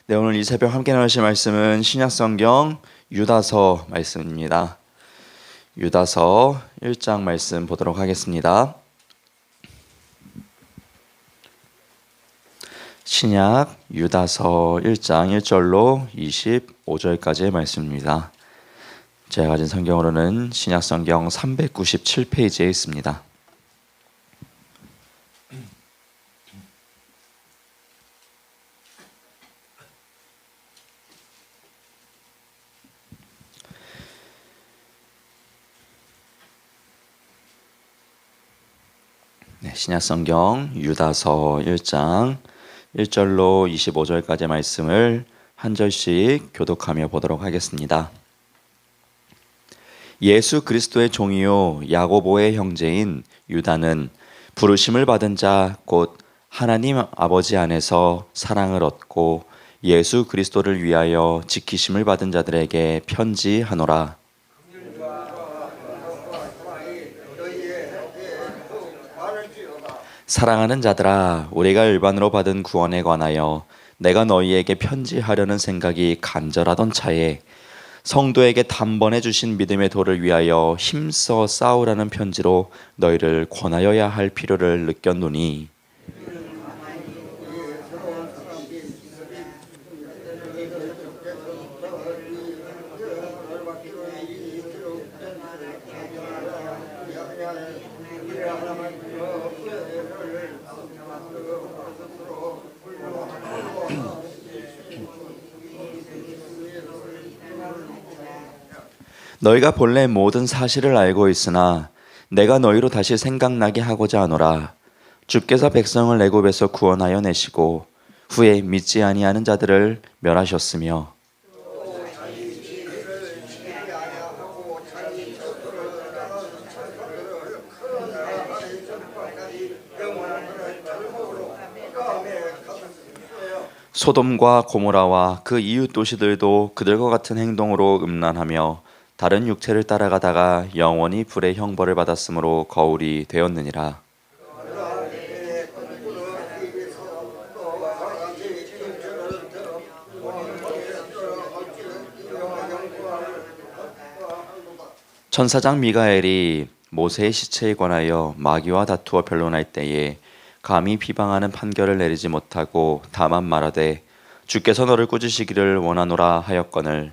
네, 오늘 이 새벽 함께 나누실 말씀은 신약성경 유다서 말씀입니다. 유다서 1장 말씀 보도록 하겠습니다. 신약 유다서 1장 1절로 25절까지의 말씀입니다. 제가 가진 성경으로는 신약성경 397페이지에 있습니다. 네, 신약성경 유다서 1장 1절로 25절까지의 말씀을 한 절씩 교독하며 보도록 하겠습니다. 예수 그리스도의 종이요 야고보의 형제인 유다는 부르심을 받은 자 곧 하나님 아버지 안에서 사랑을 얻고 예수 그리스도를 위하여 지키심을 받은 자들에게 편지하노라. 사랑하는 자들아, 우리가 일반으로 받은 구원에 관하여 내가 너희에게 편지하려는 생각이 간절하던 차에 성도에게 단번에 주신 믿음의 도를 위하여 힘써 싸우라는 편지로 너희를 권하여야 할 필요를 느꼈노니 너희가 본래 모든 사실을 알고 있으나 내가 너희로 다시 생각나게 하고자 하노라. 주께서 백성을 애굽에서 구원하여 내시고 후에 믿지 아니하는 자들을 멸하셨으며 소돔과 고모라와 그 이웃 도시들도 그들과 같은 행동으로 음란하며 다른 육체를 따라가다가 영원히 불의 형벌을 받았으므로 거울이 되었느니라. 천사장 미가엘이 모세의 시체에 관하여 마귀와 다투어 변론할 때에 감히 비방하는 판결을 내리지 못하고 다만 말하되 주께서 너를 꾸짖으시기를 원하노라 하였거늘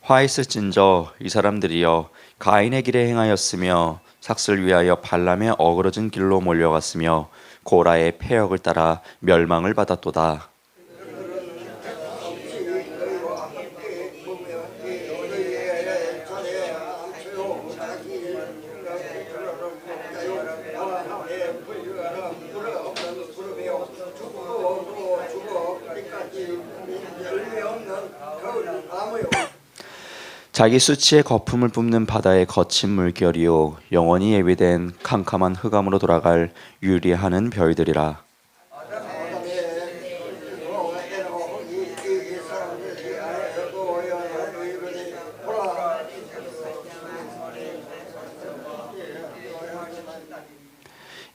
화 있을진저 이 사람들이여 가인의 길에 행하였으며 삭슬 위하여 발람의 어그러진 길로 몰려갔으며 고라의 폐역을 따라 멸망을 받았도다. 자기 수치의 거품을 뿜는 바다의 거친 물결이요 영원히 예비된 캄캄한 흑암으로 돌아갈 유리하는 별들이라.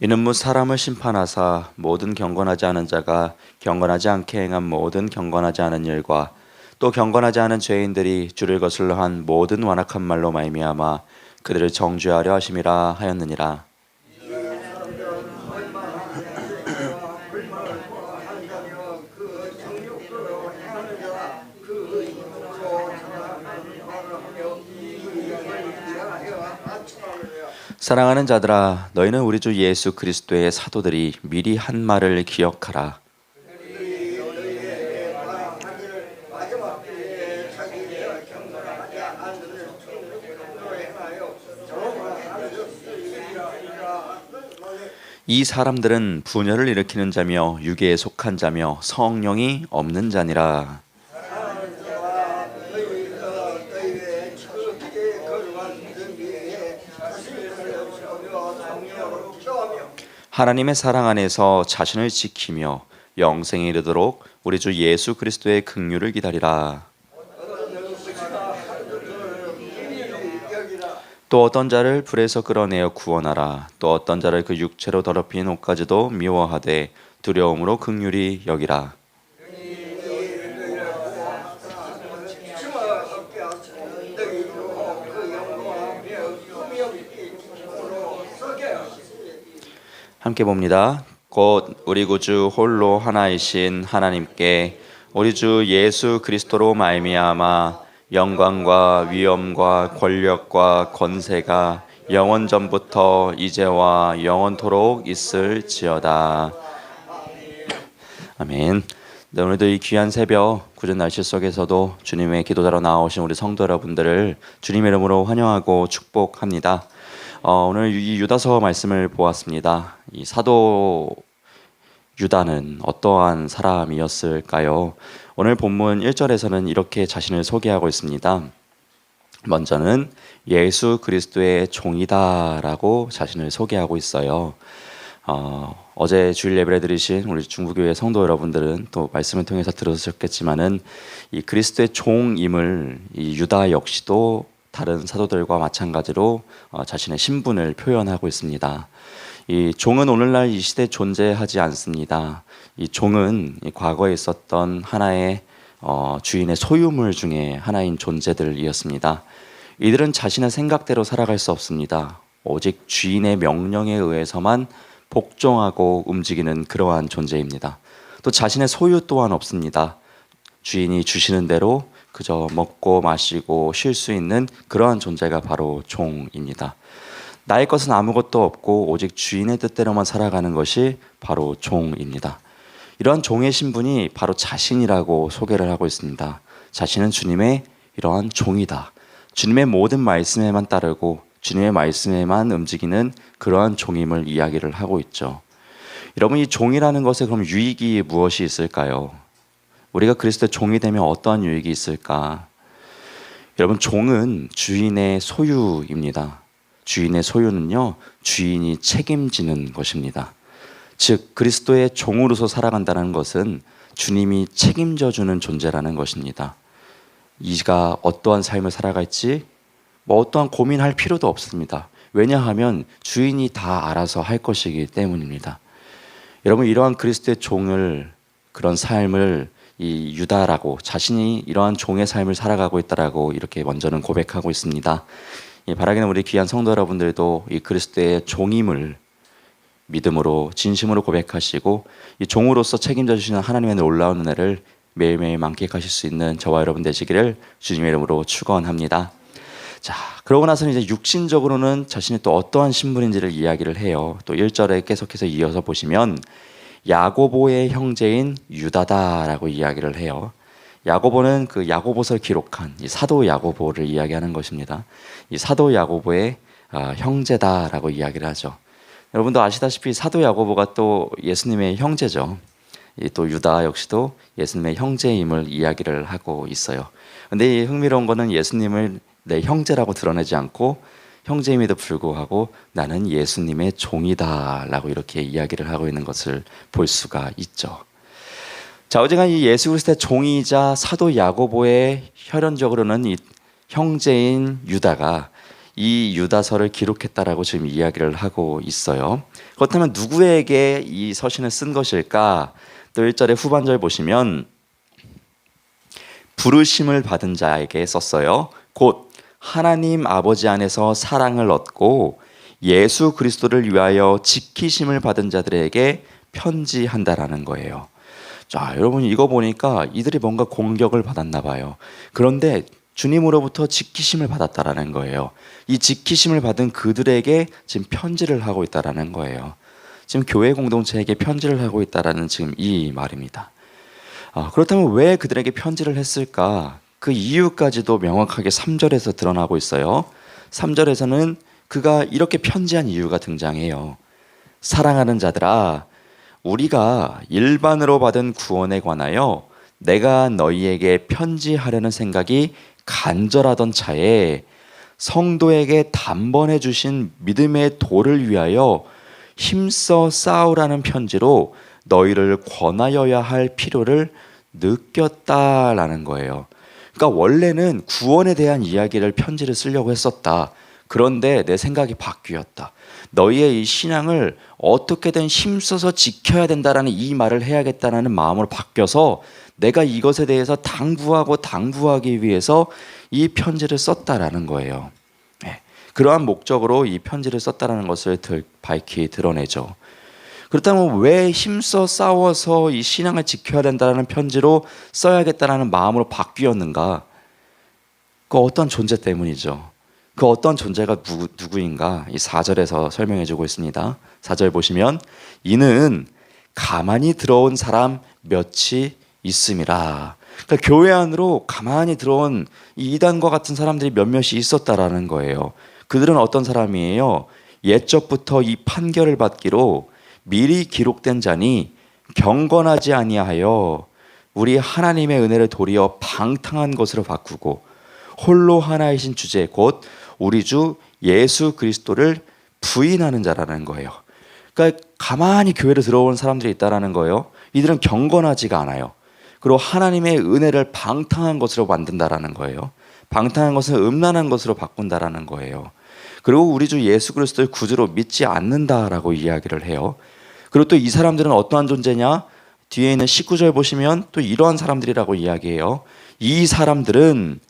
이는 무 사람을 심판하사 모든 경건하지 않은 자가 경건하지 않게 행한 모든 경건하지 않은 일과 또 경건하지 않은 죄인들이 주를 거슬러 한 모든 완악한 말로 말미암아 그들을 정죄하려 하심이라 하였느니라. 사랑하는 자들아, 너희는 우리 주 예수 그리스도의 사도들이 미리 한 말을 기억하라. 이 사람들은 분열을 일으키는 자며 유괴에 속한 자며 성령이 없는 자니라. 하나님의 사랑 안에서 자신을 지키며 영생에 이르도록 우리 주 예수 그리스도의 긍휼을 기다리라. 또 어떤 자를 불에서 끌어내어 구원하라. 또 어떤 자를 그 육체로 더럽힌 옷까지도 미워하되 두려움으로 긍휼히 여기라. 함께 봅니다. 곧 우리 구주 홀로 하나이신 하나님께 우리 주 예수 그리스도로 말미암아 영광과 위엄과 권력과 권세가 영원 전부터 이제와 영원토록 있을지어다. 아멘. 네, 오늘도 이 귀한 새벽 굳은 날씨 속에서도 주님의 기도자로 나오신 우리 성도 여러분들을 주님의 이름으로 환영하고 축복합니다. 오늘 이 유다서 말씀을 보았습니다. 이 사도 유다는 어떠한 사람이었을까요? 오늘 본문 1절에서는 이렇게 자신을 소개하고 있습니다. 먼저는 예수 그리스도의 종이다라고 자신을 소개하고 있어요. 어제 주일 예배를 드리신 우리 중부교회 성도 여러분들은 또 말씀을 통해서 들으셨겠지만은 이 그리스도의 종임을 이 유다 역시도 다른 사도들과 마찬가지로 자신의 신분을 표현하고 있습니다. 이 종은 오늘날 이 시대에 존재하지 않습니다. 이 종은 이 과거에 있었던 하나의 주인의 소유물 중에 하나인 존재들이었습니다. 이들은 자신의 생각대로 살아갈 수 없습니다. 오직 주인의 명령에 의해서만 복종하고 움직이는 그러한 존재입니다. 또 자신의 소유 또한 없습니다. 주인이 주시는 대로 그저 먹고 마시고 쉴 수 있는 그러한 존재가 바로 종입니다. 나의 것은 아무것도 없고 오직 주인의 뜻대로만 살아가는 것이 바로 종입니다. 이러한 종의 신분이 바로 자신이라고 소개를 하고 있습니다. 자신은 주님의 이러한 종이다. 주님의 모든 말씀에만 따르고 주님의 말씀에만 움직이는 그러한 종임을 이야기를 하고 있죠. 여러분, 이 종이라는 것에 그럼 유익이 무엇이 있을까요? 우리가 그리스도의 종이 되면 어떠한 유익이 있을까? 여러분, 종은 주인의 소유입니다. 주인의 소유는요, 주인이 책임지는 것입니다. 즉, 그리스도의 종으로서 살아간다는 것은 주님이 책임져 주는 존재라는 것입니다. 이가 어떠한 삶을 살아갈지 어떠한 고민할 필요도 없습니다. 왜냐하면 주인이 다 알아서 할 것이기 때문입니다. 여러분, 이러한 그리스도의 종을, 그런 삶을 이 유다라고, 자신이 이러한 종의 삶을 살아가고 있다라고 이렇게 먼저는 고백하고 있습니다. 바라기는 우리 귀한 성도 여러분들도 이 그리스도의 종임을 믿음으로 진심으로 고백하시고 이 종으로서 책임져 주시는 하나님의 놀라운 은혜를 매일매일 만끽하실 수 있는 저와 여러분 되시기를 주님의 이름으로 축원합니다. 자, 그러고 나서는 이제 육신적으로는 자신이 또 어떠한 신분인지를 이야기를 해요. 또 1절에 계속해서 이어서 보시면 야고보의 형제인 유다다라고 이야기를 해요. 야고보는 그 야고보서를 기록한 이 사도 야고보를 이야기하는 것입니다. 이 사도 야고보의 형제다라고 이야기를 하죠. 여러분도 아시다시피 사도 야고보가 또 예수님의 형제죠. 또 유다 역시도 예수님의 형제임을 이야기를 하고 있어요. 근데 이 흥미로운 거는 예수님을 내 형제라고 드러내지 않고 형제임에도 불구하고 나는 예수님의 종이다라고 이렇게 이야기를 하고 있는 것을 볼 수가 있죠. 자, 어제가 이 예수 그리스도의 종이자 사도 야고보의 혈연적으로는 이 형제인 유다가 이 유다서를 기록했다라고 지금 이야기를 하고 있어요. 그렇다면 누구에게 이 서신을 쓴 것일까? 또 1절의 후반절 보시면 부르심을 받은 자에게 썼어요. 곧 하나님 아버지 안에서 사랑을 얻고 예수 그리스도를 위하여 지키심을 받은 자들에게 편지한다라는 거예요. 자, 여러분 이거 보니까 이들이 뭔가 공격을 받았나 봐요. 그런데 주님으로부터 지키심을 받았다라는 거예요. 이 지키심을 받은 그들에게 지금 편지를 하고 있다라는 거예요. 지금 교회 공동체에게 편지를 하고 있다라는 지금 이 말입니다. 그렇다면 왜 그들에게 편지를 했을까? 그 이유까지도 명확하게 3절에서 드러나고 있어요. 3절에서는 그가 이렇게 편지한 이유가 등장해요. 사랑하는 자들아, 우리가 일반으로 받은 구원에 관하여 내가 너희에게 편지하려는 생각이 간절하던 차에 성도에게 단번에 주신 믿음의 도를 위하여 힘써 싸우라는 편지로 너희를 권하여야 할 필요를 느꼈다라는 거예요. 그러니까 원래는 구원에 대한 이야기를 편지를 쓰려고 했었다. 그런데 내 생각이 바뀌었다. 너희의 이 신앙을 어떻게든 힘써서 지켜야 된다라는 이 말을 해야겠다는 마음으로 바뀌어서 내가 이것에 대해서 당부하기 위해서 이 편지를 썼다라는 거예요. 네. 그러한 목적으로 이 편지를 썼다라는 것을 밝히 드러내죠. 그렇다면 왜 힘써 싸워서 이 신앙을 지켜야 된다는 편지로 써야겠다는 마음으로 바뀌었는가? 그 어떤 존재 때문이죠. 그 어떤 존재가 누구인가? 이 4절에서 설명해 주고 있습니다. 4절 보시면 이는 가만히 들어온 사람 몇이 있음이라. 그러니까 교회 안으로 가만히 들어온 이 이단과 같은 사람들이 몇몇이 있었다라는 거예요. 그들은 어떤 사람이에요? 옛적부터 이 판결을 받기로 미리 기록된 자니 경건하지 아니하여 우리 하나님의 은혜를 도리어 방탕한 것으로 바꾸고 홀로 하나이신 주제 곧 우리 주 예수 그리스도를 부인하는 자라는 거예요. 그러니까 가만히 교회를 들어온 사람들이 있다라는 거예요. 이들은 경건하지가 않아요. 그리고 하나님의 은혜를 방탕한 것으로 만든다라는 거예요. 방탕한 것은 음란한 것으로 바꾼다라는 거예요. 그리고 우리 주 예수 그리스도를 구주로 믿지 않는다라고 이야기를 해요. 그리고 또 이 사람들은 어떠한 존재냐? 뒤에 있는 19절 보시면 또 이러한 사람들이라고 이야기해요. 이 사람들은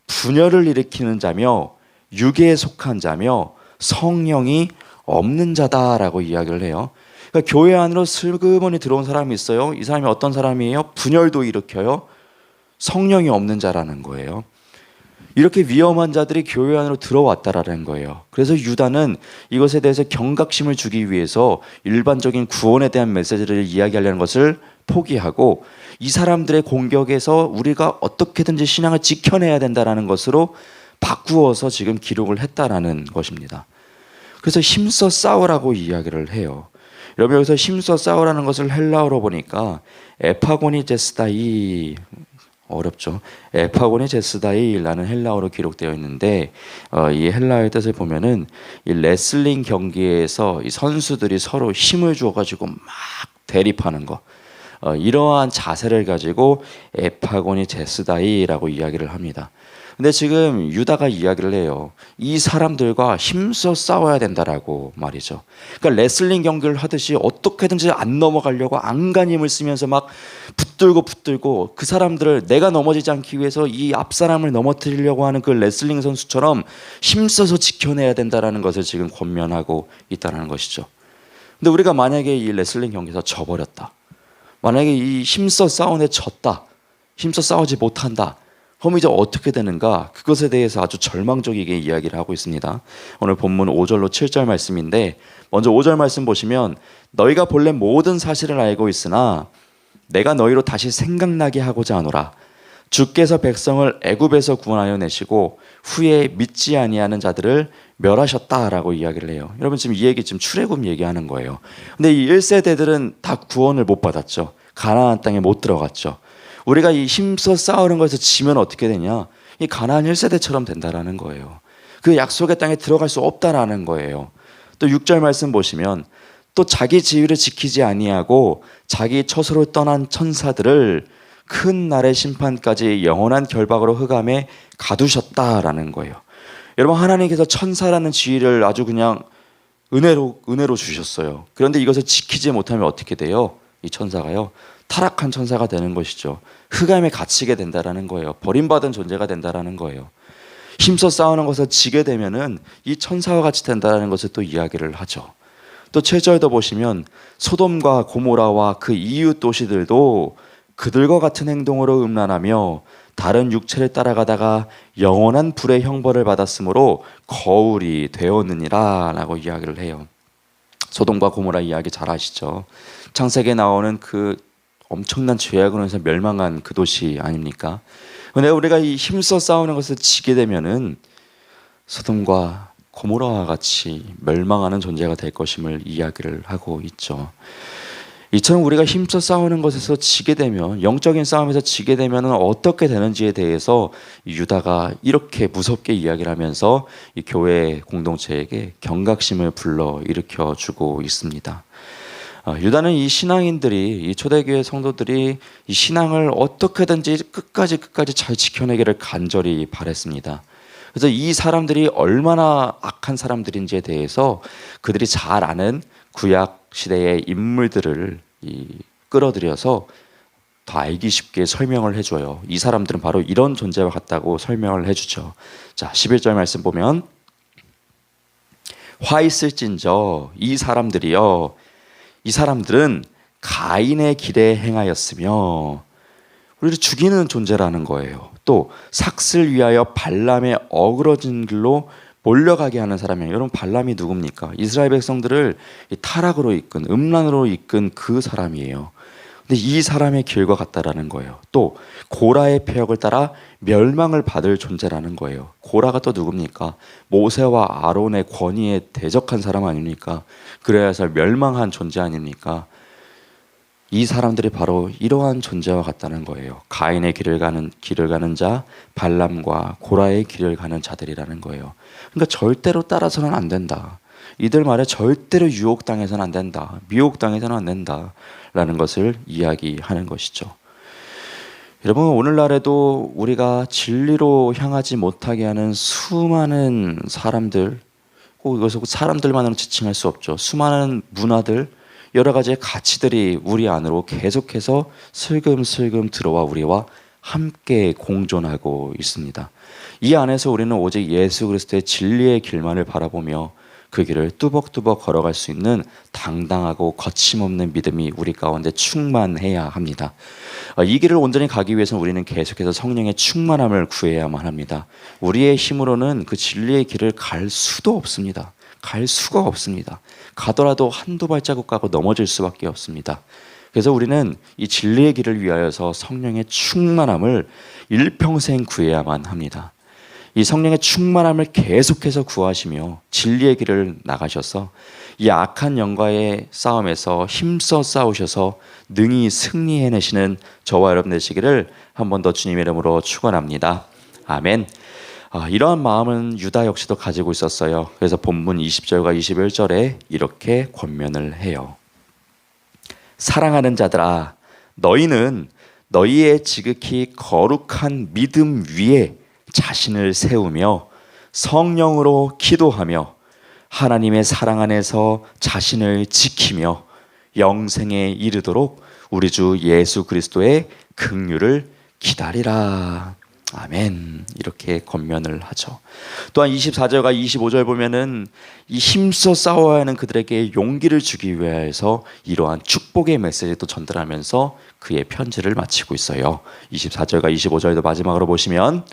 분열을 일으키는 자며 육에 속한 자며 성령이 없는 자다라고 이야기를 해요. 그러니까 교회 안으로 슬그머니 들어온 사람이 있어요. 이 사람이 어떤 사람이에요? 분열도 일으켜요. 성령이 없는 자라는 거예요. 이렇게 위험한 자들이 교회 안으로 들어왔다라는 거예요. 그래서 유다는 이것에 대해서 경각심을 주기 위해서 일반적인 구원에 대한 메시지를 이야기하려는 것을 포기하고 이 사람들의 공격에서 우리가 어떻게든지 신앙을 지켜내야 된다는 것으로 바꾸어서 지금 기록을 했다라는 것입니다. 그래서 힘써 싸우라고 이야기를 해요. 여러분 여기서 힘써 싸우라는 것을 헬라어로 보니까 에파고니제스다이 어렵죠. 에파고니제스다이라는 헬라어로 기록되어 있는데 이 헬라어의 뜻을 보면은 이 레슬링 경기에서 이 선수들이 서로 힘을 주어가지고 막 대립하는 거 이러한 자세를 가지고 에파고니제스다이라고 이야기를 합니다. 근데 지금 유다가 이야기를 해요. 이 사람들과 힘써 싸워야 된다라고 말이죠. 그러니까 레슬링 경기를 하듯이 어떻게든지 안 넘어가려고 안간힘을 쓰면서 막 붙들고 그 사람들을 내가 넘어지지 않기 위해서 이 앞사람을 넘어뜨리려고 하는 그 레슬링 선수처럼 힘써서 지켜내야 된다라는 것을 지금 권면하고 있다는 것이죠. 근데 우리가 만약에 이 레슬링 경기에서 져버렸다. 만약에 이 힘써 싸움에 졌다. 힘써 싸우지 못한다. 그럼 이제 어떻게 되는가? 그것에 대해서 아주 절망적이게 이야기를 하고 있습니다. 오늘 본문 5절로 7절 말씀인데 먼저 5절 말씀 보시면 너희가 본래 모든 사실을 알고 있으나 내가 너희로 다시 생각나게 하고자 하노라. 주께서 백성을 애굽에서 구원하여 내시고 후에 믿지 아니하는 자들을 멸하셨다라고 이야기를 해요. 여러분 지금 이 얘기 지금 출애굽 얘기하는 거예요. 근데 이 1세대들은 다 구원을 못 받았죠. 가나안 땅에 못 들어갔죠. 우리가 이 힘써 싸우는 것에서 지면 어떻게 되냐? 이 가나안 1세대처럼 된다라는 거예요. 그 약속의 땅에 들어갈 수 없다라는 거예요. 또 6절 말씀 보시면 또 자기 지위를 지키지 아니하고 자기 처소로 떠난 천사들을 큰 날의 심판까지 영원한 결박으로 흑암에 가두셨다라는 거예요. 여러분 하나님께서 천사라는 지위를 아주 그냥 은혜로 주셨어요. 그런데 이것을 지키지 못하면 어떻게 돼요? 이 천사가요. 타락한 천사가 되는 것이죠. 흑암에 갇히게 된다라는 거예요. 버림받은 존재가 된다라는 거예요. 힘써 싸우는 것을 지게 되면은 이 천사와 같이 된다라는 것을 또 이야기를 하죠. 또 7절도 보시면 소돔과 고모라와 그 이웃 도시들도 그들과 같은 행동으로 음란하며 다른 육체를 따라가다가 영원한 불의 형벌을 받았으므로 거울이 되었느니라 라고 이야기를 해요. 소돔과 고모라 이야기 잘 아시죠? 창세기에 나오는 그 엄청난 죄악으로 해서 멸망한 그 도시 아닙니까? 근데 우리가 이 힘써 싸우는 것을 지게 되면은 소돔과 고모라와 같이 멸망하는 존재가 될 것임을 이야기를 하고 있죠. 이처럼 우리가 힘써 싸우는 것에서 지게 되면 영적인 싸움에서 지게 되면 어떻게 되는지에 대해서 유다가 이렇게 무섭게 이야기를 하면서 이 교회 공동체에게 경각심을 불러 일으켜 주고 있습니다. 유다는 이 신앙인들이 이 초대교회 성도들이 이 신앙을 어떻게든지 끝까지 잘 지켜내기를 간절히 바랬습니다. 그래서 이 사람들이 얼마나 악한 사람들인지에 대해서 그들이 잘 아는 구약 시대의 인물들을 끌어들여서 더 알기 쉽게 설명을 해줘요. 이 사람들은 바로 이런 존재와 같다고 설명을 해주죠. 자, 11절 말씀 보면 화 있을진저 이 사람들은 가인의 길에 행하였으며 우리를 죽이는 존재라는 거예요. 또 삭슬 위하여 발람의 어그러진 길로 몰려가게 하는 사람이에요. 여러분, 발람이 누굽니까? 이스라엘 백성들을 타락으로 이끈, 음란으로 이끈 그 사람이에요. 근데 이 사람의 길과 같다라는 거예요. 또 고라의 폐역을 따라 멸망을 받을 존재라는 거예요. 고라가 또 누굽니까? 모세와 아론의 권위에 대적한 사람 아닙니까? 그래야 해서 멸망한 존재 아닙니까? 이 사람들이 바로 이러한 존재와 같다는 거예요. 가인의 길을 가는 자, 발람과 고라의 길을 가는 자들이라는 거예요. 그러니까 절대로 따라서는 안 된다. 이들 말에 절대로 유혹당해서는 안 된다. 미혹당해서는 안 된다라는 것을 이야기하는 것이죠. 여러분, 오늘날에도 우리가 진리로 향하지 못하게 하는 수많은 사람들, 꼭 이것을 사람들만으로 지칭할 수 없죠. 수많은 문화들, 여러 가지의 가치들이 우리 안으로 계속해서 슬금슬금 들어와 우리와 함께 공존하고 있습니다. 이 안에서 우리는 오직 예수 그리스도의 진리의 길만을 바라보며 그 길을 뚜벅뚜벅 걸어갈 수 있는 당당하고 거침없는 믿음이 우리 가운데 충만해야 합니다. 이 길을 온전히 가기 위해서는 우리는 계속해서 성령의 충만함을 구해야만 합니다. 우리의 힘으로는 그 진리의 길을 갈 수도 없습니다. 갈 수가 없습니다. 가더라도 한두 발자국 가고 넘어질 수밖에 없습니다. 그래서 우리는 이 진리의 길을 위하여서 성령의 충만함을 일평생 구해야만 합니다. 이 성령의 충만함을 계속해서 구하시며 진리의 길을 나가셔서 이 악한 영과의 싸움에서 힘써 싸우셔서 능히 승리해내시는 저와 여러분 되시기를 한 번 더 주님의 이름으로 축원합니다. 아멘. 이러한 마음은 유다 역시도 가지고 있었어요. 그래서 본문 20절과 21절에 이렇게 권면을 해요. 사랑하는 자들아, 너희는 너희의 지극히 거룩한 믿음 위에 자신을 세우며 성령으로 기도하며 하나님의 사랑 안에서 자신을 지키며 영생에 이르도록 우리 주 예수 그리스도의 긍휼을 기다리라. 아멘. 이렇게 권면을 하죠. 또한 24절과 25절 보면은 이 힘써 싸워야 하는 그들에게 용기를 주기 위해서 이러한 축복의 메시지도 전달하면서 그의 편지를 마치고 있어요. 24절과 25절도 마지막으로 보시면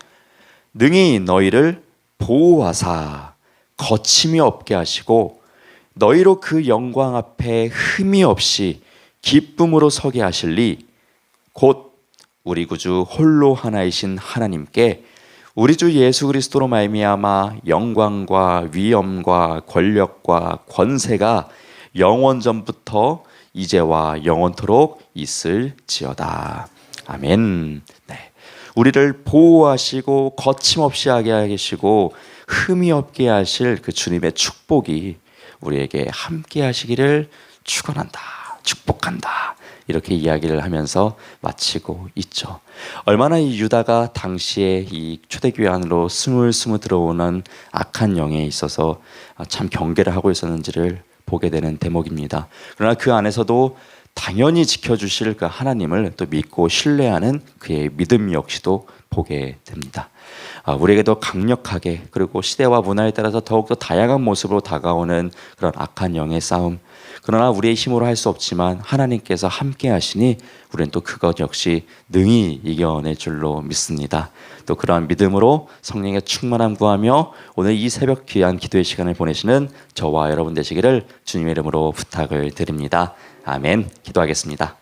능히 너희를 보호하사 거침이 없게 하시고 너희로 그 영광 앞에 흠이 없이 기쁨으로 서게 하실리 곧 우리 구주 홀로 하나이신 하나님께 우리 주 예수 그리스도로 말미암아 영광과 위엄과 권력과 권세가 영원 전부터 이제와 영원토록 있을지어다. 아멘. 네. 우리를 보호하시고 거침없이 하게 하시고 흠이 없게 하실 그 주님의 축복이 우리에게 함께 하시기를 축원한다. 축복한다. 이렇게 이야기를 하면서 마치고 있죠. 얼마나 이 유다가 당시에 이 초대교회 안으로 스물스물 들어오는 악한 영에 있어서 참 경계를 하고 있었는지를 보게 되는 대목입니다. 그러나 그 안에서도 당연히 지켜주실 그 하나님을 또 믿고 신뢰하는 그의 믿음 역시도 보게 됩니다. 우리에게도 강력하게 그리고 시대와 문화에 따라서 더욱더 다양한 모습으로 다가오는 그런 악한 영의 싸움, 그러나 우리의 힘으로 할 수 없지만 하나님께서 함께 하시니 우리는 또 그것 역시 능히 이겨낼 줄로 믿습니다. 또 그러한 믿음으로 성령의 충만함 구하며 오늘 이 새벽 귀한 기도의 시간을 보내시는 저와 여러분 되시기를 주님의 이름으로 부탁을 드립니다. 아멘. 기도하겠습니다.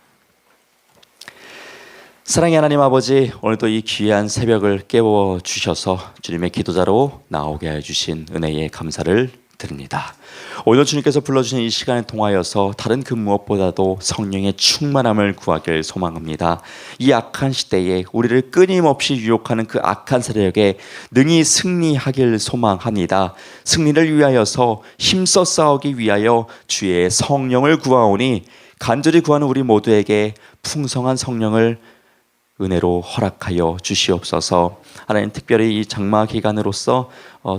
사랑의 하나님 아버지, 오늘도 이 귀한 새벽을 깨워주셔서 주님의 기도자로 나오게 해주신 은혜에 감사를 드립니다. 오늘 주님께서 불러주신 이 시간을 통하여서 다른 그 무엇보다도 성령의 충만함을 구하길 소망합니다. 이 악한 시대에 우리를 끊임없이 유혹하는 그 악한 세력에 능히 승리하길 소망합니다. 승리를 위하여서 힘써 싸우기 위하여 주의 성령을 구하오니 간절히 구하는 우리 모두에게 풍성한 성령을 은혜로 허락하여 주시옵소서. 하나님, 특별히 이 장마 기간으로서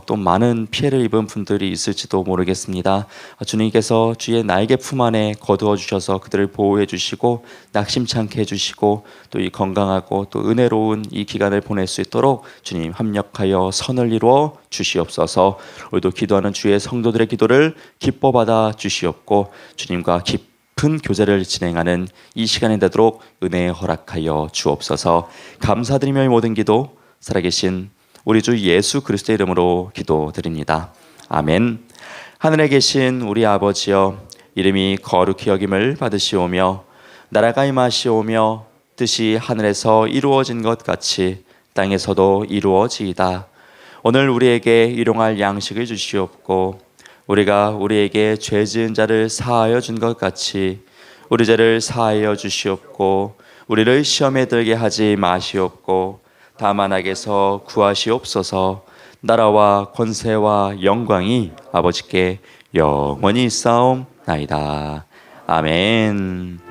또 많은 피해를 입은 분들이 있을지도 모르겠습니다. 주님께서 주의 날개 품 안에 거두어 주셔서 그들을 보호해 주시고 낙심치 않게 해주시고 또 이 건강하고 또 은혜로운 이 기간을 보낼 수 있도록 주님 합력하여 선을 이루어 주시옵소서. 오늘도 기도하는 주의 성도들의 기도를 기뻐 받아 주시옵고 주님과 깊은 교제를 진행하는 이 시간이 되도록 은혜 허락하여 주옵소서. 감사드리며 이 모든 기도 살아계신 우리 주 예수 그리스도의 이름으로 기도드립니다. 아멘. 하늘에 계신 우리 아버지여, 이름이 거룩히 여김을 받으시오며 나라가 임하시오며 뜻이 하늘에서 이루어진 것 같이 땅에서도 이루어지이다. 오늘 우리에게 일용할 양식을 주시옵고 우리가 우리에게 죄 지은 자를 사하여 준 것 같이 우리 죄를 사하여 주시옵고 우리를 시험에 들게 하지 마시옵고 다만 악에서 구하시옵소서. 나라와 권세와 영광이 아버지께 영원히 있사옵나이다. 아멘.